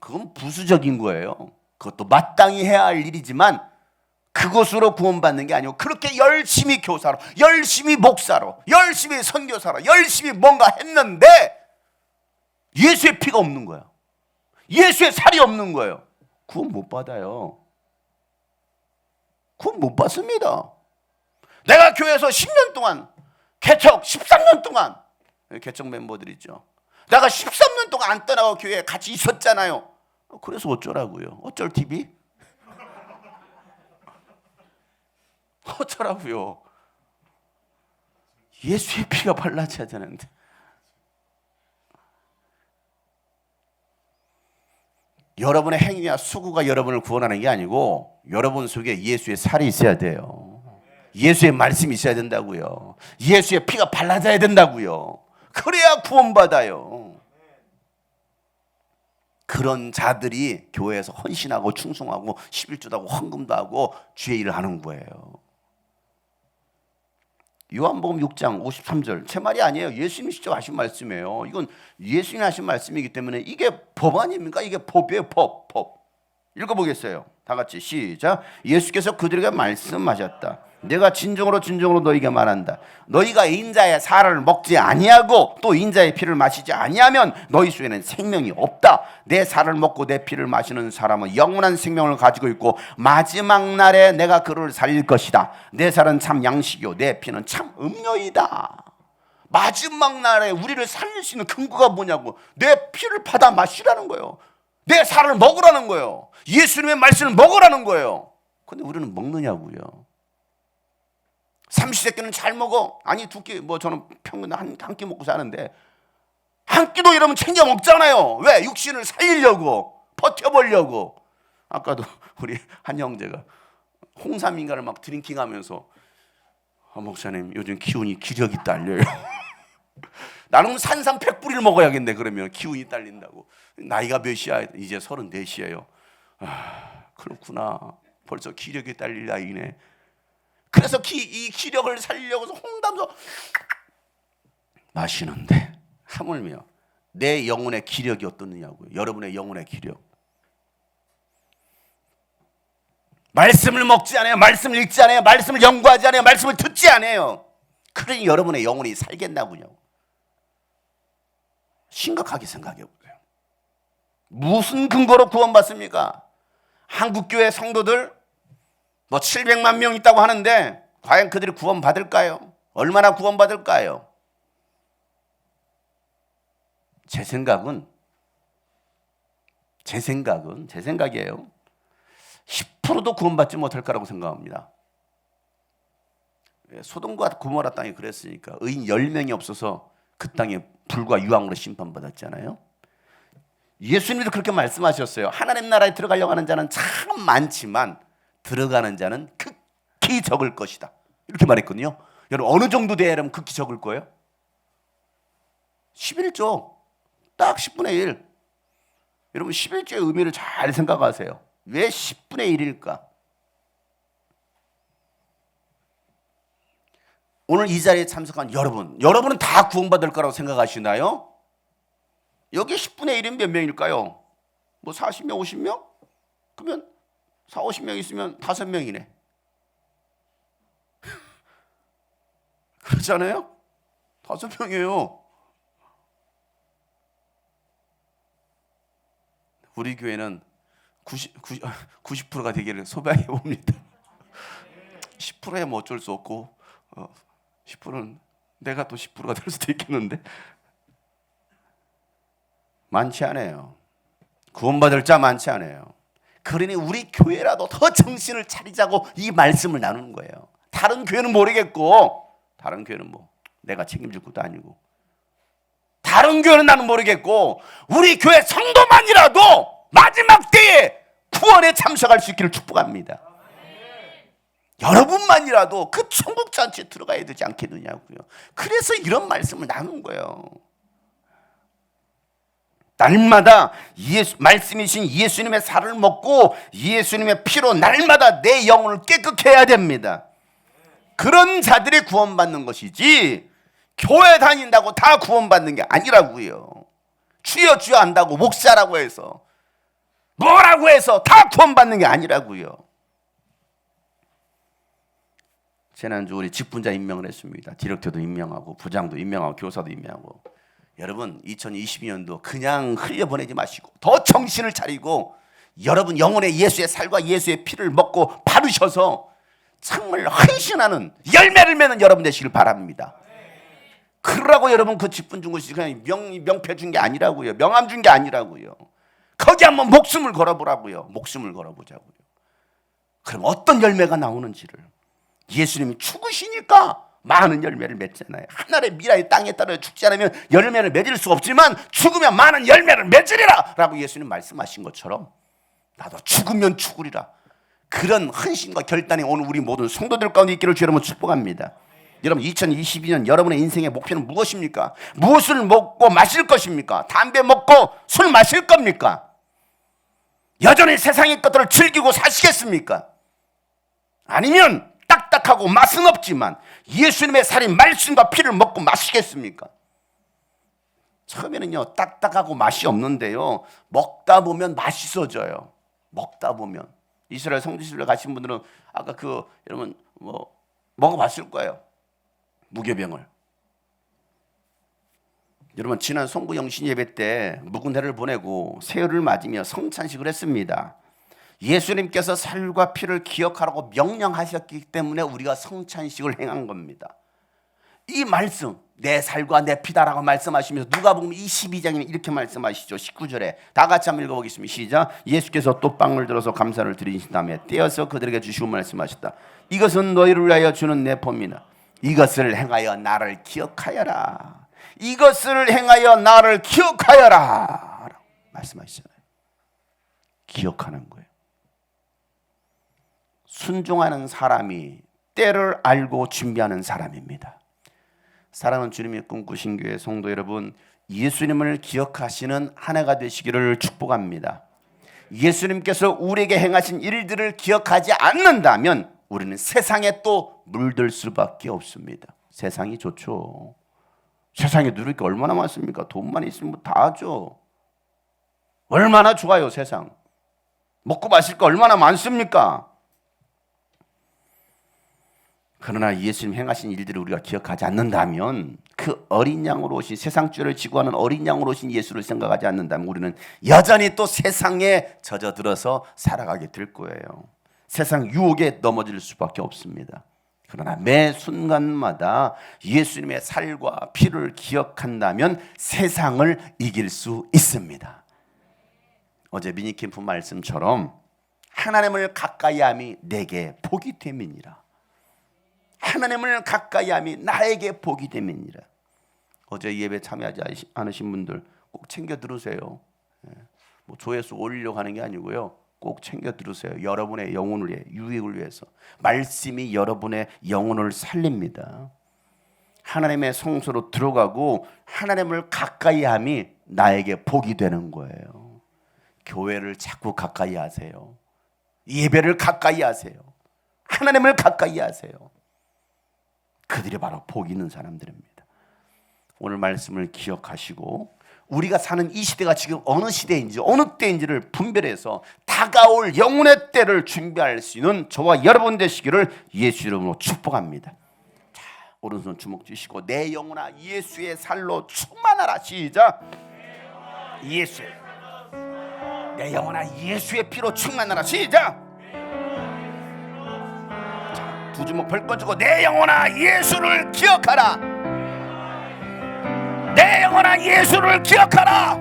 그건 부수적인 거예요. 그것도 마땅히 해야 할 일이지만 그것으로 구원받는 게 아니고 그렇게 열심히 교사로, 열심히 목사로, 열심히 선교사로, 열심히 뭔가 했는데 예수의 피가 없는 거야. 예수의 살이 없는 거예요. 구원 못 받아요. 구원 못 받습니다. 내가 교회에서 10년 동안, 개척 13년 동안, 개척 멤버들 있죠. 내가 13년 동안 안 떠나고 교회에 같이 있었잖아요. 그래서 어쩌라고요? 어쩔 TV? 어쩌라고요? 예수의 피가 발라져야 되는데. 여러분의 행위와 수고가 여러분을 구원하는 게 아니고 여러분 속에 예수의 살이 있어야 돼요. 예수의 말씀이 있어야 된다고요. 예수의 피가 발라져야 된다고요. 그래야 구원받아요. 그런 자들이 교회에서 헌신하고 충성하고 11조도 하고 헌금도 하고 주의 일을 하는 거예요. 요한복음 6장 53절 제 말이 아니에요. 예수님이 직접 하신 말씀이에요. 이건 예수님이 하신 말씀이기 때문에 이게 법 아닙니까? 이게 법이에요. 법. 읽어보겠어요. 다 같이 시작. 예수께서 그들에게 말씀하셨다. 내가 진정으로 너희에게 말한다. 너희가 인자의 살을 먹지 아니하고 또 인자의 피를 마시지 아니하면 너희 속에는 생명이 없다. 내 살을 먹고 내 피를 마시는 사람은 영원한 생명을 가지고 있고 마지막 날에 내가 그를 살릴 것이다. 내 살은 참 양식이요 내 피는 참 음료이다. 마지막 날에 우리를 살릴 수 있는 근거가 뭐냐고. 내 피를 받아 마시라는 거예요. 내 살을 먹으라는 거예요. 예수님의 말씀을 먹으라는 거예요. 근데 우리는 먹느냐고요. 삼시세끼는 잘 먹어. 아니 두 끼, 뭐 저는 평균 한 끼 먹고 사는데 한 끼도 이러면 챙겨 먹잖아요. 왜? 육신을 살리려고, 버텨보려고. 아까도 우리 한 형제가 홍삼인가를 막 드링킹하면서 목사님 요즘 기운이 기력이 딸려요. 나는 산삼 100뿌리를 먹어야겠네. 그러면 기운이 딸린다고. 나이가 몇이야? 이제 34이에요. 아, 그렇구나. 벌써 기력이 딸릴 나이네. 그래서 이 기력을 살리려고 홍담도 마시는데 하물며 내 영혼의 기력이 어떻느냐고요. 여러분의 영혼의 기력. 말씀을 먹지 않아요. 말씀을 읽지 않아요. 말씀을 연구하지 않아요. 말씀을 듣지 않아요. 그러니 여러분의 영혼이 살겠나군요. 심각하게 생각해 보세요. 무슨 근거로 구원받습니까? 한국교회 성도들 뭐 700만 명 있다고 하는데 과연 그들이 구원받을까요? 얼마나 구원받을까요? 제 생각이에요. 10%도 구원받지 못할 거라고 생각합니다. 소돔과 고모라 땅이 그랬으니까 의인 10명이 없어서 그 땅에 불과 유황으로 심판받았잖아요. 예수님도 그렇게 말씀하셨어요. 하나님 나라에 들어가려고 하는 자는 참 많지만 들어가는 자는 극히 적을 것이다. 이렇게 말했거든요. 여러분 어느 정도 돼야 여러분 극히 적을 거예요? 11조 딱 10분의 1. 여러분 11조의 의미를 잘 생각하세요. 왜 10분의 1일까? 오늘 이 자리에 참석한 여러분은 다 구원받을 거라고 생각하시나요? 여기 10분의 1은 몇 명일까요? 뭐 40명, 50명? 그러면 40, 50명 있으면 5명이네. 그렇잖아요? 5명이에요. 우리 교회는 90%가 되기를 소망해 봅니다. 10%야 뭐 어쩔 수 없고 10%는 내가 또 10%가 될 수도 있겠는데 많지 않아요. 구원받을 자 많지 않아요. 그러니 우리 교회라도 더 정신을 차리자고 이 말씀을 나누는 거예요. 다른 교회는 모르겠고 다른 교회는 뭐 내가 책임질 것도 아니고 다른 교회는 나는 모르겠고 우리 교회 성도만이라도 마지막 때에 구원에 참석할 수 있기를 축복합니다. 여러분만이라도 그 천국 잔치에 들어가야 되지 않겠느냐고요. 그래서 이런 말씀을 나눈 거예요. 날마다 말씀이신 예수님의 살을 먹고 예수님의 피로 날마다 내 영혼을 깨끗게 해야 됩니다. 그런 자들이 구원받는 것이지 교회 다닌다고 다 구원받는 게 아니라고요. 주여 주여 한다고 목사라고 해서 뭐라고 해서 다 구원받는 게 아니라고요. 지난주 우리 직분자 임명을 했습니다. 디렉터도 임명하고 부장도 임명하고 교사도 임명하고. 여러분 2022년도 그냥 흘려보내지 마시고 더 정신을 차리고 여러분 영혼의 예수의 살과 예수의 피를 먹고 바르셔서 정말 헌신하는 열매를 맺는 여러분 되시길 바랍니다. 그러라고 여러분 그 직분 준 것이 그냥 명패 준 게 아니라고요. 명함 준 게 아니라고요. 거기 한번 목숨을 걸어보라고요. 목숨을 걸어보자고요. 그럼 어떤 열매가 나오는지를 예수님이 죽으시니까 많은 열매를 맺잖아요. 하늘의 미라의 땅에 따라 죽지 않으면 열매를 맺을 수 없지만 죽으면 많은 열매를 맺으리라 라고 예수님 말씀하신 것처럼 나도 죽으면 죽으리라. 그런 헌신과 결단이 오늘 우리 모든 성도들 가운데 있기를 주 여러분 축복합니다. 여러분 2022년 여러분의 인생의 목표는 무엇입니까? 무엇을 먹고 마실 것입니까? 담배 먹고 술 마실 겁니까? 여전히 세상의 것들을 즐기고 사시겠습니까? 아니면 딱딱하고 맛은 없지만 예수님의 살인 말씀과 피를 먹고 마시겠습니까? 처음에는요 딱딱하고 맛이 없는데요 먹다 보면 맛있어져요. 먹다 보면 이스라엘 성지순례 가신 분들은 아까 여러분 뭐 먹어봤을 거예요. 무교병을. 여러분 지난 송구영신 예배 때 묵은 해를 보내고 세월을 맞으며 성찬식을 했습니다. 예수님께서 살과 피를 기억하라고 명령하셨기 때문에 우리가 성찬식을 행한 겁니다. 이 말씀 내 살과 내 피다라고 말씀하시면서 누가복음 22장에 이렇게 말씀하시죠. 19절에 다 같이 한번 읽어보겠습니다. 시작. 예수께서 또 빵을 들어서 감사를 드리신 다음에 떼어서 그들에게 주시고 말씀하셨다. 이것은 너희를 위하여 주는 내 몸이나 이것을 행하여 나를 기억하여라. 이것을 행하여 나를 기억하여라 말씀하시잖아요. 기억하는 거예요. 순종하는 사람이 때를 알고 준비하는 사람입니다. 사랑하는 주님이 꿈꾸신 교회 성도 여러분, 예수님을 기억하시는 한 해가 되시기를 축복합니다. 예수님께서 우리에게 행하신 일들을 기억하지 않는다면 우리는 세상에 또 물들 수밖에 없습니다. 세상이 좋죠. 세상에 누릴 게 얼마나 많습니까? 돈만 있으면 뭐 다 하죠. 얼마나 좋아요, 세상. 먹고 마실 거 얼마나 많습니까? 그러나 예수님 행하신 일들을 우리가 기억하지 않는다면, 그 어린 양으로 오신, 세상 죄를 지고하는 어린 양으로 오신 예수를 생각하지 않는다면 우리는 여전히 또 세상에 젖어들어서 살아가게 될 거예요. 세상 유혹에 넘어질 수밖에 없습니다. 그러나 매 순간마다 예수님의 살과 피를 기억한다면 세상을 이길 수 있습니다. 어제 미니캠프 말씀처럼 하나님을 가까이함이 내게 복이 됨이니라. 하나님을 가까이함이 나에게 복이 됨이니라. 어제 예배 참여하지 않으신 분들 꼭 챙겨 들으세요. 뭐 조회수 올리려고 하는 게 아니고요. 꼭 챙겨 들으세요. 여러분의 영혼을 위해, 유익을 위해서. 말씀이 여러분의 영혼을 살립니다. 하나님의 성소로 들어가고 하나님을 가까이함이 나에게 복이 되는 거예요. 교회를 자꾸 가까이 하세요. 예배를 가까이 하세요. 하나님을 가까이 하세요. 그들이 바로 복 있는 사람들입니다. 오늘 말씀을 기억하시고 우리가 사는 이 시대가 지금 어느 시대인지 어느 때인지를 분별해서 다가올 영혼의 때를 준비할 수 있는 저와 여러분 되시기를 예수 이름으로 축복합니다. 자, 오른손 주먹 쥐시고 내 영혼아 예수의 살로 충만하라. 시작. 예수. 내 영혼아 예수의 피로 충만하라. 시작. 자, 두 주먹 벌거 주고 내 영혼아 예수를 기억하라. 내 영혼아 예수를 기억하라.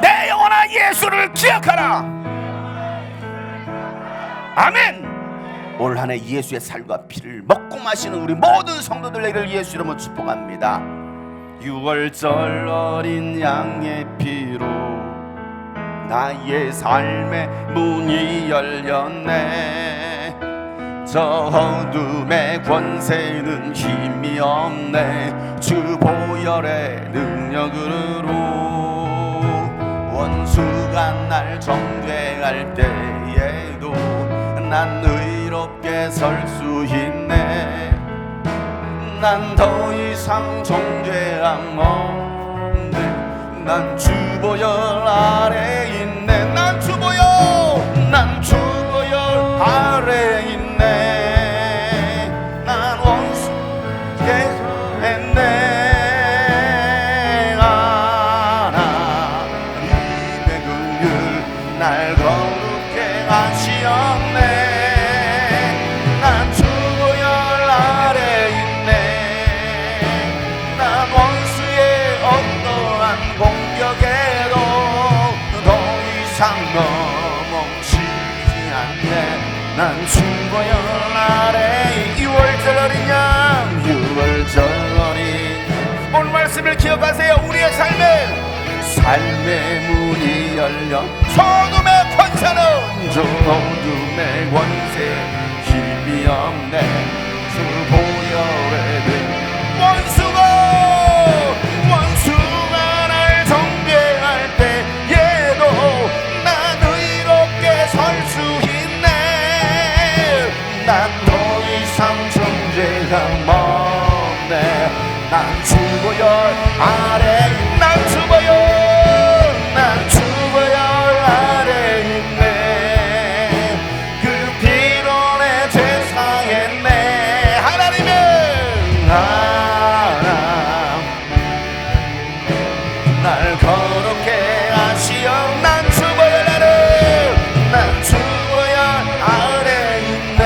내 영혼아 예수를 기억하라. 아멘. 올 한 해 예수의 살과 피를 먹고 마시는 우리 모든 성도들에게 예수 이름으로 축복합니다. 6월절 어린 양의 피로 나의 삶의 문이 열렸네. 저 어둠의 권세는 힘이 없네. 주 보혈의 능력으로 원수가 날 정죄할 때에도 난 의롭게 설 수 있네. 난 더 이상 정죄함 없네. 난 주 보혈 아래 있네. 난 주 보혈 아래 있네. 난 원수 했네. 하나님의 긍휼 날 거룩해 하시었네. 난 주 보혈 아래 있네. 난 원수의 어떠한 공격에도 더 이상 넘어지지 않네. 난 주 보혈 아래 6월절 어린 양 6월절 어린. 오늘 말씀을 기억하세요. 우리의 삶의 문이 열려 저 어둠의 권세는 저 어둠의 권세 힘이 없네. 주 보혈의 능 원수가 날 정죄할 때에도 난 의롭게 설 수 있네. 난 더 이상 정죄감 없네. 난 주 보혈 아래. 난 주 보혈 아래 있네. 그 피로 내 죄 사했네. 하나님은 날 거룩해 하시어. 난 주 보혈 아래. 난 주 보혈 아래 있네.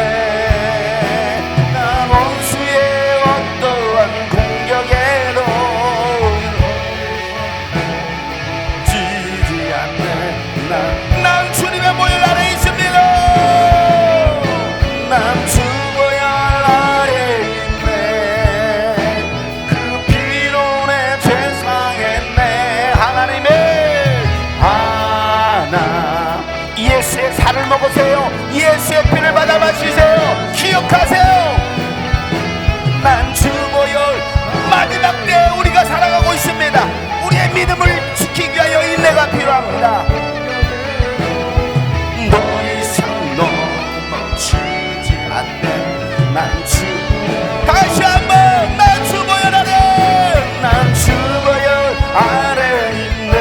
않네. 난 주, 다시 한번 난 주보혈 아래, 난 주보혈 아래 있네.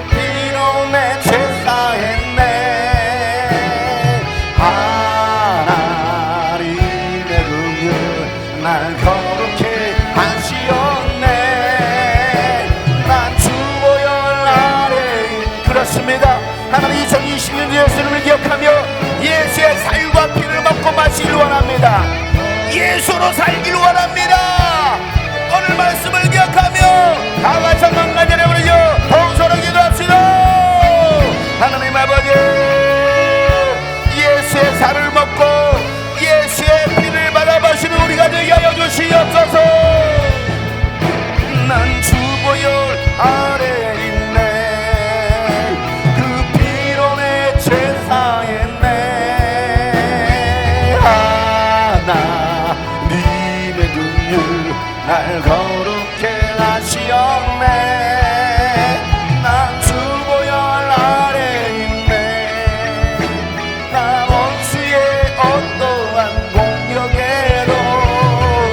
비로 내 죄 사했네. 하나님의 긍휼 날 거룩해 하시었네. 난 주보혈 아래. 그렇습니다. 하나님 2020년 예수님을 기억하며 예수의 살과 피를 먹고 마시길 원합니다. 예수로 살길 원합니다. 오늘 말씀을 기억하며 다 같이 한 가지를 부르죠. 동서로 기도합시다. 하나님 아버지, 예수의 살을 먹고 예수의 피를 받아 마시는 우리가 되게 하여 주시옵소서. 난 주보혈 아래 있네. 그 피로 내 죄 사했네. 하나님의 긍휼 날 거룩해 하시었네. 난 주보혈 아래 있네. 나 원수의 어떠한 공격에도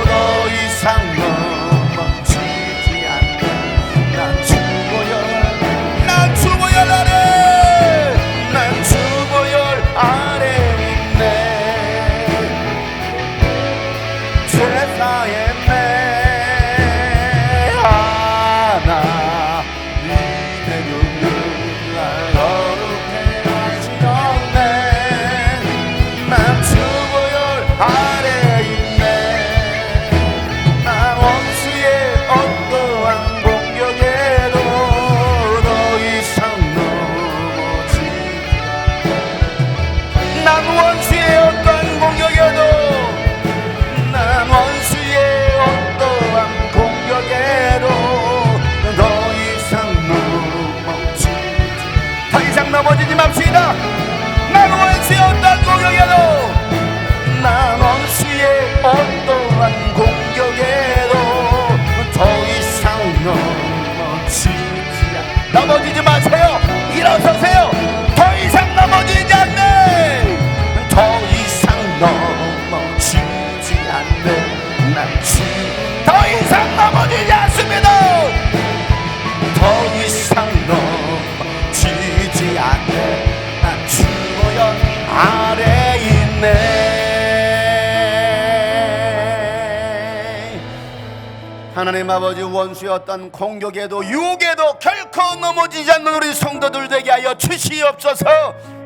더 이상 넘어지지 않네. 난 주보혈, 난 주보혈 아래, 난 주보혈 아래 있네. 죄 사했네. 하나님의 긍휼 날 거룩해 하시었네. 난 주보혈 아래 있네. 나 원수의 어떠한 공격에도 더 이상 넘어지지. 난 원수의 어떠한 공격에도, 난 원수의 어떠한 공격에도 더 이상 넘어지지. 더 이상 넘어지지 맙시다. 난 원수의 어떠한 공격에도, 난 원수의 어떠한 공격에도 더 이상 넘어지지 마세요. 일어서세요. 더 이상 넘어지지 않네. 더 이상 넘어지지 않네. 난 더 이상 넘어지지 않습니다. 더 이상 넘어지지 않네. 난 주보혈 아래 있네. 하나님 아버지, 원수의 어떤 공격에도 유혹에도 결코 넘어지지 않는 우리 성도들 되게 하여 주시옵소서.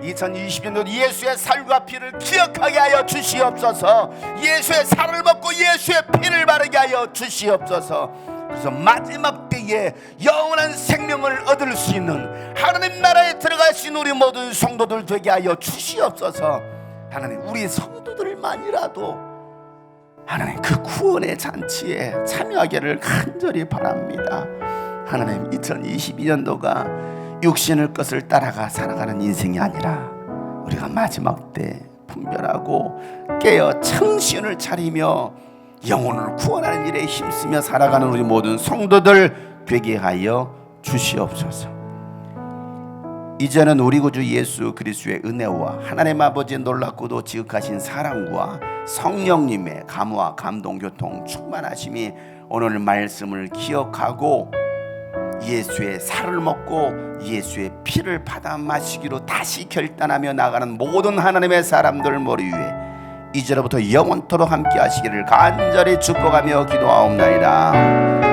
2020년도 예수의 살과 피를 기억하게 하여 주시옵소서. 예수의 살을 먹고 예수의 피를 바르게 하여 주시옵소서. 그래서 마지막 때에 영원한 생명을 얻을 수 있는 하나님 나라에 들어갈 수 있는 우리 모든 성도들 되게 하여 주시옵소서. 하나님, 우리 성도들만이라도 하나님 그 구원의 잔치에 참여하기를 간절히 바랍니다. 하나님, 2022년도가 육신의 것을 따라가 살아가는 인생이 아니라 우리가 마지막 때 분별하고 깨어 정신을 차리며 영혼을 구원하는 일에 힘쓰며 살아가는 우리 모든 성도들 되게 하여 주시옵소서. 이제는 우리 구주 예수 그리스도의 은혜와 하나님 아버지의 놀랍고도 지극하신 사랑과 성령님의 감화 감동 교통 충만하심이 오늘 말씀을 기억하고 예수의 살을 먹고 예수의 피를 받아 마시기로 다시 결단하며 나가는 모든 하나님의 사람들 머리 위에 이제로부터 영원토록 함께 하시기를 간절히 축복하며 기도하옵나이다.